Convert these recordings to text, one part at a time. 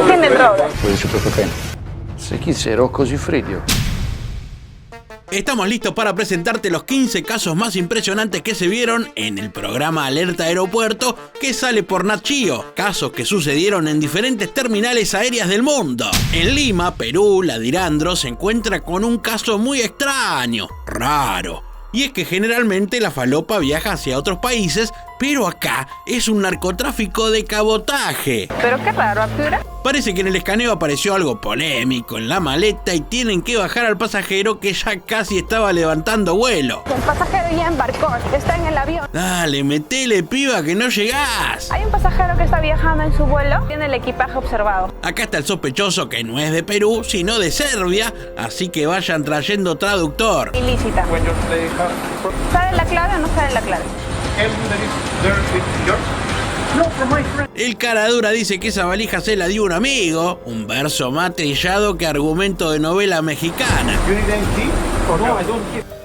Tiene drogas. Puede ser cocaína. Se chi sarò così freddo. Estamos listos para presentarte los 15 casos más impresionantes que se vieron en el programa Alerta Aeropuerto que sale por Nat Geo. Casos que sucedieron en diferentes terminales aéreas del mundo. En Lima, Perú, la Dirandro se encuentra con un caso muy extraño, raro. Y es que generalmente la falopa viaja hacia otros países, pero acá es un narcotráfico de cabotaje. Pero qué raro, Arturo. Parece que en el escaneo apareció algo polémico en la maleta y tienen que bajar al pasajero que ya casi estaba levantando vuelo. El pasajero ya embarcó, está en el avión. Dale, metele, piba, que no llegás. Hay un pasajero que está viajando en su vuelo, tiene el equipaje observado. Acá está el sospechoso que no es de Perú, sino de Serbia, así que vayan trayendo traductor. Ilícita. ¿Sabe la clave o no sabe la clave? El cara dura dice que esa valija se la dio un amigo, un verso más trillado que argumento de novela mexicana.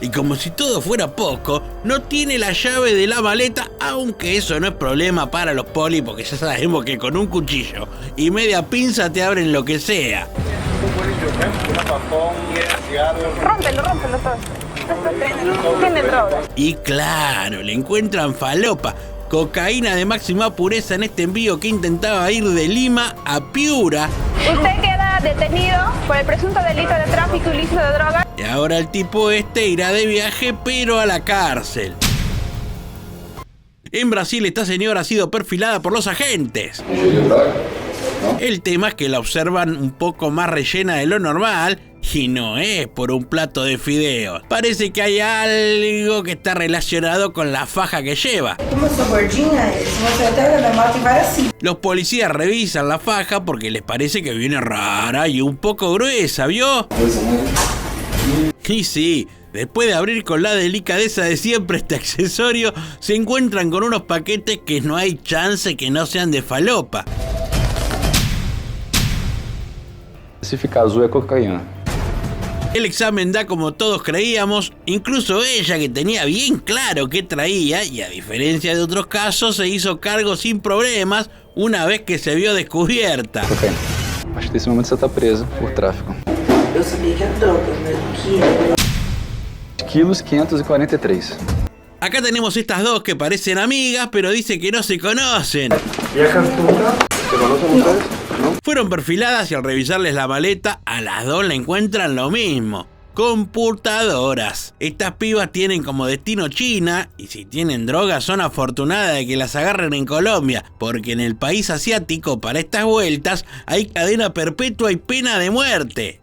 Y como si todo fuera poco, no tiene la llave de la maleta, aunque eso no es problema para los polis, porque ya sabemos que con un cuchillo y media pinza te abren lo que sea. Rómpelo todo. Tiene drogas. Y claro, le encuentran falopa, cocaína de máxima pureza en este envío que intentaba ir de Lima a Piura. Usted queda detenido por el presunto delito de tráfico ilícito de drogas. Y ahora el tipo este irá de viaje, pero a la cárcel. En Brasil esta señora ha sido perfilada por los agentes. El tema es que la observan un poco más rellena de lo normal y no es por un plato de fideos. Parece que hay algo que está relacionado con la faja que lleva. Los policías revisan la faja porque les parece que viene rara y un poco gruesa, ¿vio? Y sí, después de abrir con la delicadeza de siempre este accesorio, se encuentran con unos paquetes que no hay chance que no sean de falopa. Se ficar azul é cocaína. El examen da como todos creíamos, incluso ella que tenía bien claro qué traía y a diferencia de otros casos se hizo cargo sin problemas una vez que se vio descubierta. Cocaína. Acho que nesse momento você está presa por tráfico. Eu sabia que era droga, mas Quilos 543. Acá tenemos estas dos que parecen amigas, pero dice que no se conocen. ¿Viajan juntas? ¿Se conocen ustedes? ¿No? Fueron perfiladas y al revisarles la maleta, a las dos le encuentran lo mismo. Computadoras. Estas pibas tienen como destino China y si tienen drogas son afortunadas de que las agarren en Colombia, porque en el país asiático para estas vueltas hay cadena perpetua y pena de muerte.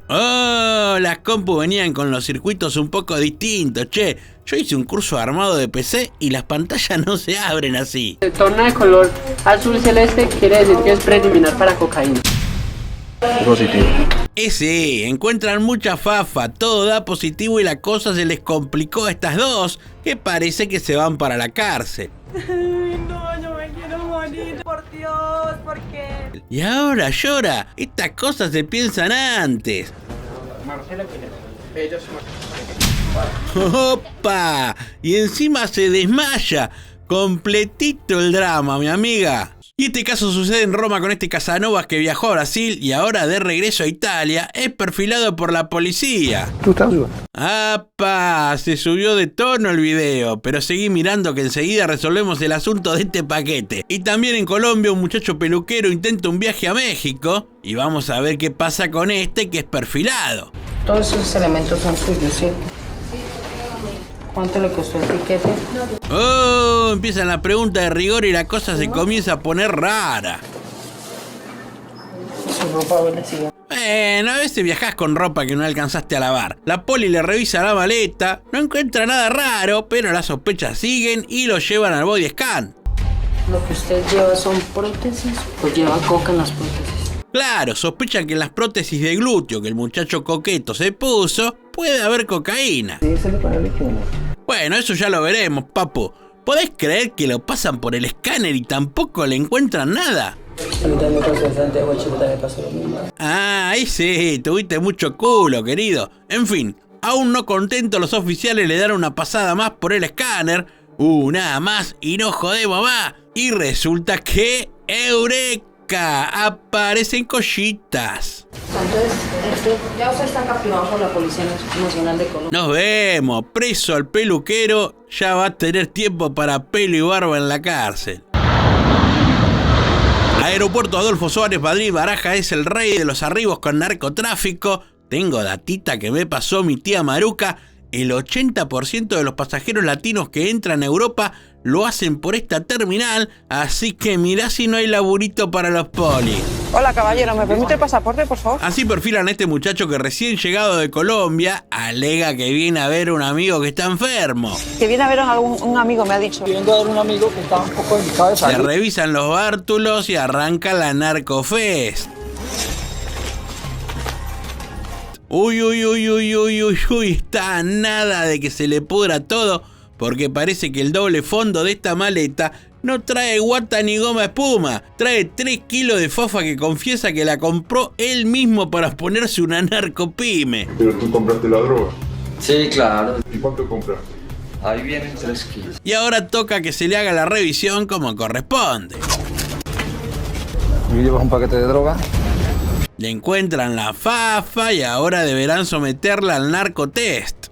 Oh, las compu venían con los circuitos un poco distintos, che. Yo hice un curso armado de PC y las pantallas no se abren así. Se torna de color azul celeste, quiere decir que es preliminar para cocaína. Positivo. Sí, encuentran mucha fafa, todo da positivo y la cosa se les complicó a estas dos, que parece que se van para la cárcel. No, yo me quiero morir. Por Dios, ¿por qué? Y ahora llora, estas cosas se piensan antes. ¡Opa! Y encima se desmaya. Completito el drama, mi amiga. Y este caso sucede en Roma con este Casanovas que viajó a Brasil y ahora de regreso a Italia es perfilado por la policía. Tu estás viva. ¡Apa! Se subió de tono el video, pero seguí mirando que enseguida resolvemos el asunto de este paquete. Y también en Colombia un muchacho peluquero intenta un viaje a México y vamos a ver qué pasa con este que es perfilado. Todos esos elementos son suyos, ¿sí? ¿Cuánto le costó el tiquete? ¡Oh! Empiezan la pregunta de rigor y la cosa se comienza a poner rara. Su ropa huele así. Bueno, a veces viajás con ropa que no alcanzaste a lavar. La poli le revisa la maleta, no encuentra nada raro, pero las sospechas siguen y lo llevan al body scan. Lo que usted lleva son prótesis, pues lleva coca en las prótesis. Claro, sospechan que en las prótesis de glúteo que el muchacho coqueto se puso, puede haber cocaína. Bueno, eso ya lo veremos, papu. ¿Podés creer que lo pasan por el escáner y tampoco le encuentran nada? Ah, ahí sí, tuviste mucho culo, querido. En fin, aún no contentos los oficiales le dan una pasada más por el escáner. Nada más y no jodemos más. Y resulta que... ¡Eureka! coca, aparecen cositas. Entonces, ya usted está capturado por la Policía Nacional de Colombia. Nos vemos, preso al peluquero, ya va a tener tiempo para pelo y barba en la cárcel. Aeropuerto Adolfo Suárez Madrid Baraja es el rey de los arribos con narcotráfico. Tengo datita que me pasó mi tía Maruca. El 80% de los pasajeros latinos que entran a Europa lo hacen por esta terminal, así que mirá si no hay laburito para los polis. Hola, caballero, ¿me permite el pasaporte, por favor? Así perfilan a este muchacho que recién llegado de Colombia alega que viene a ver a un amigo que está enfermo. Que viene a ver a un amigo, me ha dicho. Vengo a ver un amigo que está un poco delicado de salud. Le revisan los bártulos y arranca la Narcofest. Uy, está a nada de que se le pudra todo, porque parece que el doble fondo de esta maleta no trae guata ni goma espuma. Trae 3 kilos de fafa que confiesa que la compró él mismo para ponerse una narcopyme. Pero tú compraste la droga. Sí, claro. ¿Y cuánto compraste? Ahí vienen 3 kilos. Y ahora toca que se le haga la revisión como corresponde. ¿Y llevas un paquete de droga? Le encuentran la fafa y ahora deberán someterla al narcotest.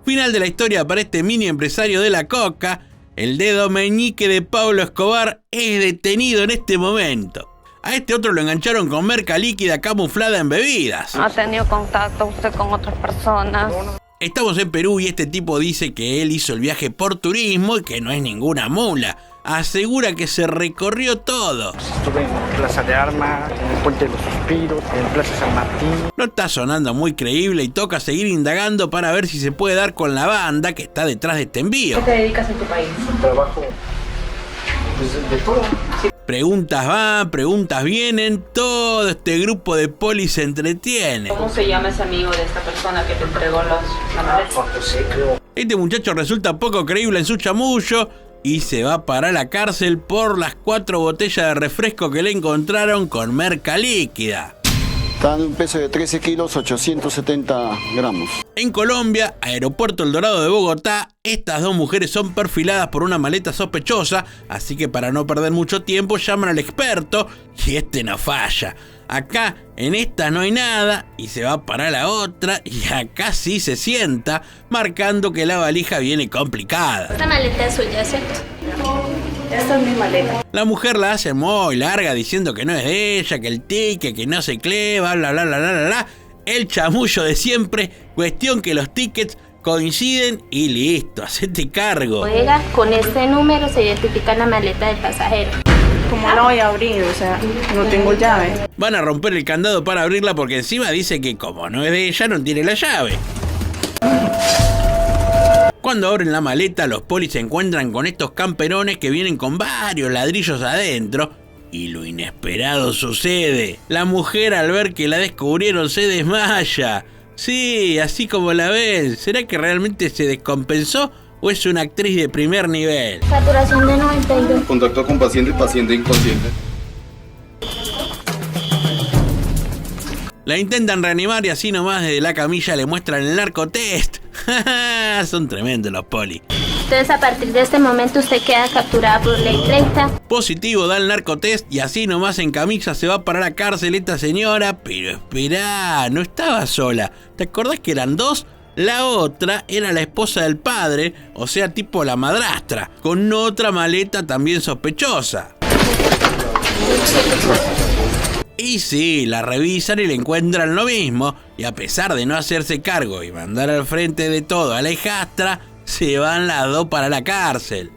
Final de la historia para este mini empresario de la coca. El dedo meñique de Pablo Escobar es detenido en este momento. A este otro lo engancharon con merca líquida camuflada en bebidas. ¿Ha tenido contacto usted con otras personas? Estamos en Perú y este tipo dice que él hizo el viaje por turismo y que no es ninguna mula. Asegura que se recorrió todo. Estuve en Plaza de Armas, en el Puente de los Suspiros, en Plaza San Martín. No está sonando muy creíble y toca seguir indagando para ver si se puede dar con la banda que está detrás de este envío. ¿Qué te dedicas en tu país? Trabajo pues, de todo. Preguntas van, preguntas vienen, todo este grupo de polis se entretiene. ¿Cómo se llama ese amigo de esta persona que te entregó la maleta? José, creo. Este muchacho resulta poco creíble en su chamullo y se va para la cárcel por las 4 botellas de refresco que le encontraron con merca líquida. Está en un peso de 13 kilos, 870 gramos. En Colombia, Aeropuerto El Dorado de Bogotá, estas dos mujeres son perfiladas por una maleta sospechosa, así que para no perder mucho tiempo llaman al experto y este no falla. Acá, en esta no hay nada y se va para la otra y acá sí se sienta, marcando que la valija viene complicada. Esta maleta es suya, ¿cierto? Esta es mi maleta. La mujer la hace muy larga diciendo que no es de ella, que el ticket, que no se cleva, bla bla bla bla bla. El chamullo de siempre, cuestión que los tickets coinciden y listo, hacete cargo. Oiga, con este número se identifica la maleta del pasajero. Como la voy a abrir, o sea, no tengo llave. Van a romper el candado para abrirla porque encima dice que como no es de ella no tiene la llave. Cuando abren la maleta, los polis se encuentran con estos camperones que vienen con varios ladrillos adentro. Y lo inesperado sucede. La mujer al ver que la descubrieron se desmaya. Sí, así como la ven. ¿Será que realmente se descompensó o es una actriz de primer nivel? Saturación de 92. Contactó con paciente inconsciente. La intentan reanimar y así nomás desde la camilla le muestran el narcotest. Son tremendos los polis. Entonces, a partir de este momento, usted queda capturada por ley 30. Positivo da el narcotest y así nomás en camilla se va para la cárcel esta señora. Pero esperá, no estaba sola. ¿Te acordás que eran dos? La otra era la esposa del padre, o sea, tipo la madrastra, con otra maleta también sospechosa. Y sí, la revisan y le encuentran lo mismo, y a pesar de no hacerse cargo y mandar al frente de todo a la hijastra, se van las dos para la cárcel.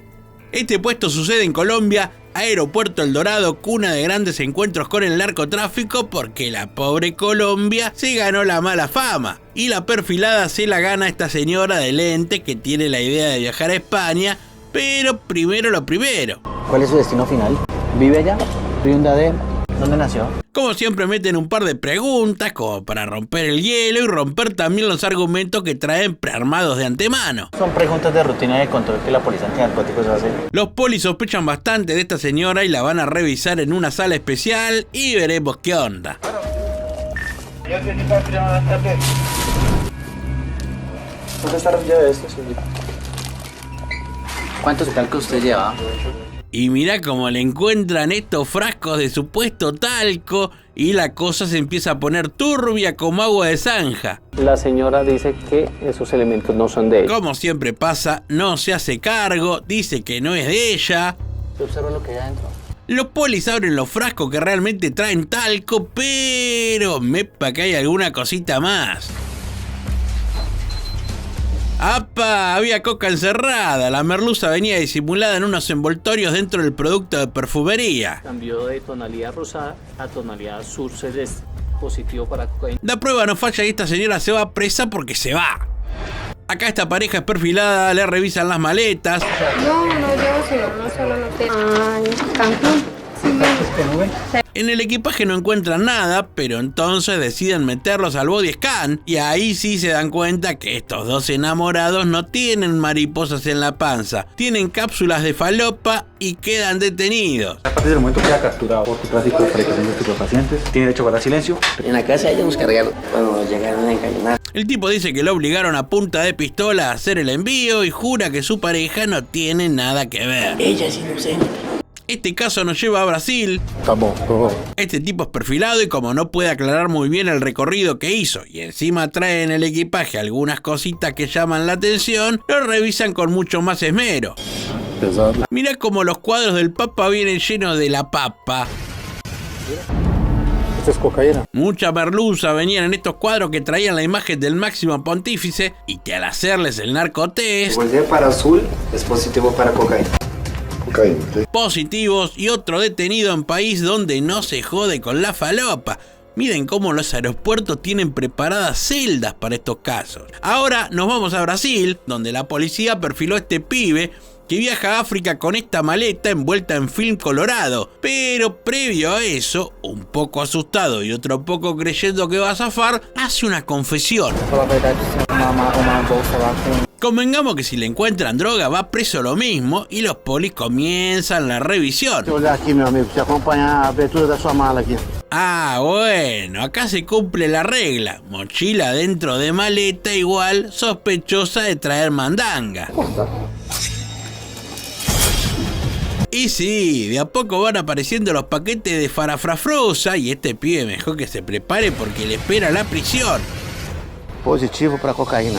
Este puesto sucede en Colombia, Aeropuerto El Dorado, cuna de grandes encuentros con el narcotráfico, porque la pobre Colombia se ganó la mala fama. Y la perfilada se la gana esta señora de lente que tiene la idea de viajar a España, pero primero lo primero. ¿Cuál es su destino final? ¿Vive allá? ¿Oriunda de? ¿Dónde nació? Como siempre meten un par de preguntas como para romper el hielo y romper también los argumentos que traen prearmados de antemano. Son preguntas de rutina de control que la policía antinarcóticos hace. Los polis sospechan bastante de esta señora y la van a revisar en una sala especial y veremos qué onda. ¿Dónde está la llave de esto, señorita? ¿Cuántos talcos usted lleva? Y mirá cómo le encuentran estos frascos de supuesto talco y la cosa se empieza a poner turbia como agua de zanja. La señora dice que esos elementos no son de ella. Como siempre pasa, no se hace cargo, dice que no es de ella. ¿Usted observa lo que hay adentro? Los polis abren los frascos que realmente traen talco, pero mepa que hay alguna cosita más. ¡Apa! Había coca encerrada. La merluza venía disimulada en unos envoltorios dentro del producto de perfumería. Cambió de tonalidad rosada a tonalidad azul celeste. Positivo para cocaína. La prueba no falla y esta señora se va presa porque se va. Acá esta pareja es perfilada, le revisan las maletas. No llevo sino no solo no te... Cancún. Sí, En el equipaje no encuentran nada, pero entonces deciden meterlos al body scan y ahí sí se dan cuenta que estos dos enamorados no tienen mariposas en la panza, tienen cápsulas de falopa y quedan detenidos. A partir del momento que ha capturado por tráfico de estupefacientes, tiene derecho a guardar silencio. En la casa ellos nos cargaron cuando llegaron a encañonar. El tipo dice que lo obligaron a punta de pistola a hacer el envío y jura que su pareja no tiene nada que ver. Ella es inocente. Este caso nos lleva a Brasil. Este tipo es perfilado y como no puede aclarar muy bien el recorrido que hizo y encima trae en el equipaje algunas cositas que llaman la atención, lo revisan con mucho más esmero. Mirá como los cuadros del Papa vienen llenos de la papa. Esto es cocaína. Mucha merluza venían en estos cuadros que traían la imagen del máximo pontífice y que al hacerles el narcotest, volver para azul es positivo para cocaína. Positivos y otro detenido en país donde no se jode con la falopa. Miren cómo los aeropuertos tienen preparadas celdas para estos casos. Ahora nos vamos a Brasil, donde la policía perfiló a este pibe que viaja a África con esta maleta envuelta en film colorado. Pero previo a eso, un poco asustado y otro poco creyendo que va a zafar, hace una confesión. Convengamos que si le encuentran droga va preso lo mismo y los polis comienzan la revisión. Aquí, mi amigo, se acompaña a abertura de su mala aquí. Ah, bueno, acá se cumple la regla. Mochila dentro de maleta igual sospechosa de traer mandanga. Y sí, de a poco van apareciendo los paquetes de farafrafrosa y este pibe mejor que se prepare porque le espera la prisión. Positivo para cocaína.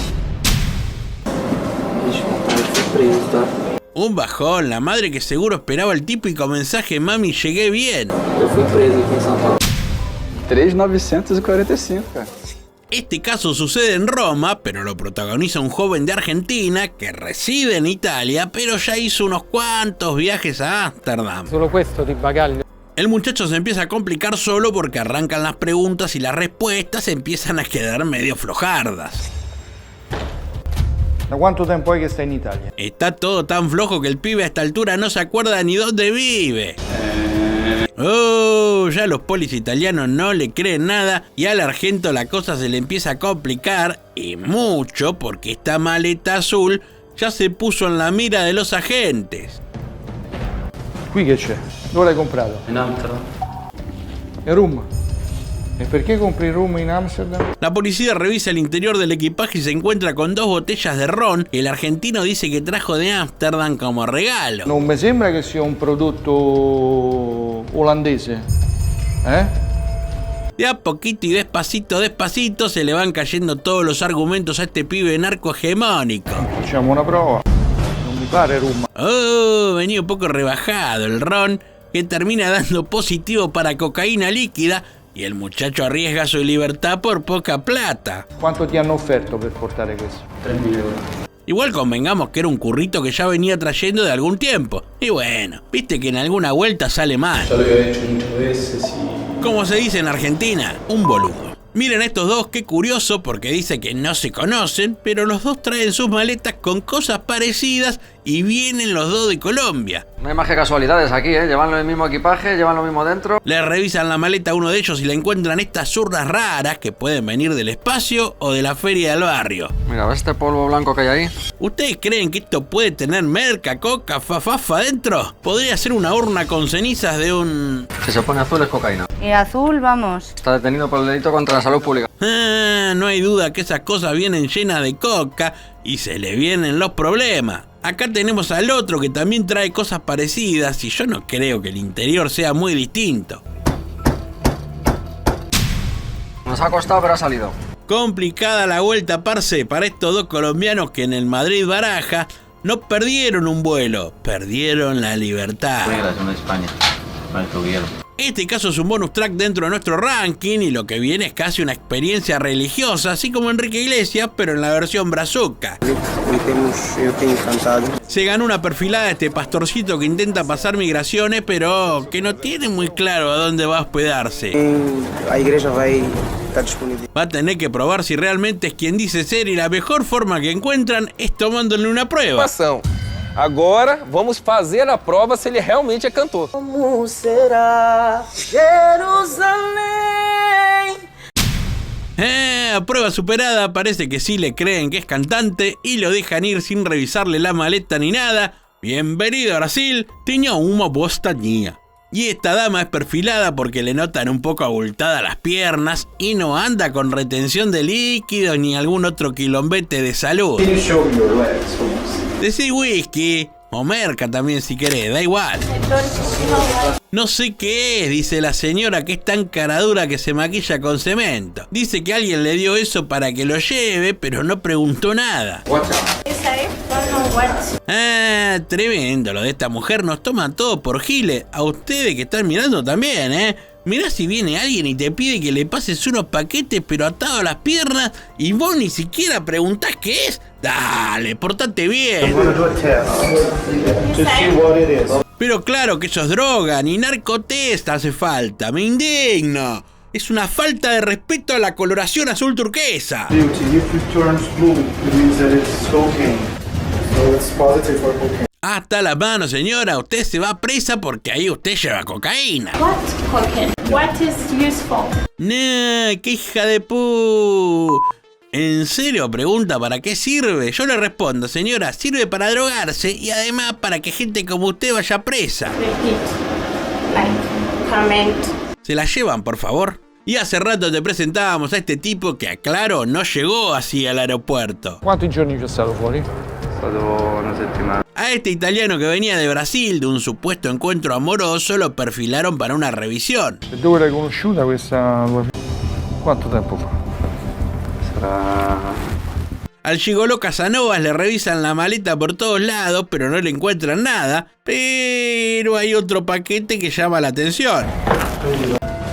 Un bajón, la madre que seguro esperaba el típico mensaje: mami, llegué bien. Yo fui preso aquí en São Paulo. 3.945, cara. Este caso sucede en Roma, pero lo protagoniza un joven de Argentina que reside en Italia, pero ya hizo unos cuantos viajes a Ámsterdam. Solo questo di bagaglio. El muchacho se empieza a complicar solo porque arrancan las preguntas y las respuestas empiezan a quedar medio flojardas. ¿De cuánto tiempo hay que está en Italia? Está todo tan flojo que el pibe a esta altura no se acuerda ni dónde vive. Oh, ya los polis italianos no le creen nada y al argento la cosa se le empieza a complicar y mucho porque esta maleta azul ya se puso en la mira de los agentes. Qui che c'è? Dove l'hai comprato? En Amsterdam. In Roma. ¿Y por qué compré rum en Amsterdam? La policía revisa el interior del equipaje y se encuentra con 2 botellas de ron que el argentino dice que trajo de Ámsterdam como regalo. Non mi sembra che sia un prodotto olandese. De a poquito y despacito se le van cayendo todos los argumentos a este pibe narcohegemónico. Facciamo una prova. Non mi pare rum. Oh, venía un poco rebajado el ron que termina dando positivo para cocaína líquida y el muchacho arriesga su libertad por poca plata. ¿Cuánto ti hanno offerto per portare questo? 3.000 euros. Igual convengamos que era un currito que ya venía trayendo de algún tiempo. Y bueno, viste que en alguna vuelta sale mal. Ya lo había hecho muchas veces y... Como se dice en Argentina, un boludo. Miren a estos dos, qué curioso porque dice que no se conocen, pero los dos traen sus maletas con cosas parecidas y vienen los dos de Colombia. No hay más que casualidades aquí, ¿eh? Llevan el mismo equipaje, llevan lo mismo dentro. Le revisan la maleta a uno de ellos y le encuentran estas zurdas raras que pueden venir del espacio o de la feria del barrio. Mira, ¿ves este polvo blanco que hay ahí? ¿Ustedes creen que esto puede tener merca, coca, fafafa dentro? Podría ser una urna con cenizas de un... Si se pone azul es cocaína. Y azul, vamos. Está detenido por el delito contra la salud pública. No hay duda que esas cosas vienen llenas de coca y se le vienen los problemas. Acá tenemos al otro que también trae cosas parecidas y yo no creo que el interior sea muy distinto. Nos ha costado, pero ha salido. Complicada la vuelta, parce, para estos dos colombianos que en el Madrid-Baraja no perdieron un vuelo, perdieron la libertad. Este caso es un bonus track dentro de nuestro ranking y lo que viene es casi una experiencia religiosa, así como Enrique Iglesias, pero en la versión brazuca. Se ganó una perfilada este pastorcito que intenta pasar migraciones, pero que no tiene muy claro a dónde va a hospedarse. Va a tener que probar si realmente es quien dice ser y la mejor forma que encuentran es tomándole una prueba. Agora vamos fazer a prova se ele realmente é cantor. Como será Jerusalén? Prueba superada, parece que sí le creen que es cantante y lo dejan ir sin revisarle la maleta ni nada. Bienvenido a Brasil, tenía una bostanía. Y esta dama es perfilada porque le notan un poco abultadas las piernas y no anda con retención de líquidos ni algún otro quilombete de salud. Decí whisky o merca también si querés, da igual. No sé qué es, dice la señora que es tan caradura que se maquilla con cemento. Dice que alguien le dio eso para que lo lleve, pero no preguntó nada. Tremendo lo de esta mujer, nos toman todo por giles. A ustedes que están mirando también, Mirá si viene alguien y te pide que le pases unos paquetes pero atado a las piernas y vos ni siquiera preguntás qué es. Dale, portate bien. Pero claro que eso es droga, ni narcotest hace falta, me indigno. Es una falta de respeto a la coloración azul turquesa. Hasta la mano, señora, usted se va presa porque ahí usted lleva cocaína. What cocaine? What is useful? No, qué hija de pu... ¿En serio pregunta para qué sirve? Yo le respondo, señora, sirve para drogarse y además para que gente como usted vaya presa. ¿Se la llevan, por favor? Y hace rato te presentábamos a este tipo que, aclaro, no llegó así al aeropuerto. ¿Cuántos giorni c'è stato fuori? A este italiano que venía de Brasil de un supuesto encuentro amoroso lo perfilaron para una revisión. Dove l'hai conosciuta questa? Quanto tempo fa? Al gigoló Casanovas le revisan la maleta por todos lados, pero no le encuentran nada. Pero hay otro paquete que llama la atención.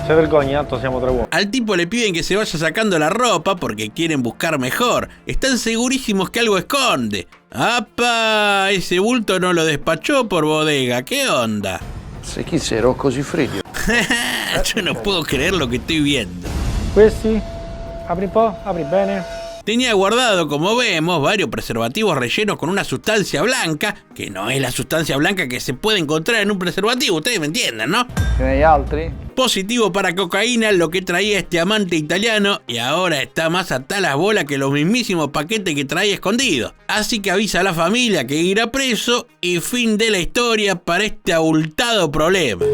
Se vergognato, siamo tre uomini. Al tipo le piden que se vaya sacando la ropa porque quieren buscar mejor. Están segurísimos que algo esconde. ¡Apa! Ese bulto no lo despachó por bodega. ¿Qué onda? Se chi ero così freddo. Yo no puedo creer lo que estoy viendo. Questi, apri un po', apri bene. Tenía guardado, como vemos, varios preservativos rellenos con una sustancia blanca, que no es la sustancia blanca que se puede encontrar en un preservativo, ustedes me entienden, ¿no? ¿Hay altri? Positivo para cocaína, lo que traía este amante italiano, y ahora está más atá las bolas que los mismísimos paquetes que traía escondidos. Así que avisa a la familia que irá preso y fin de la historia para este abultado problema.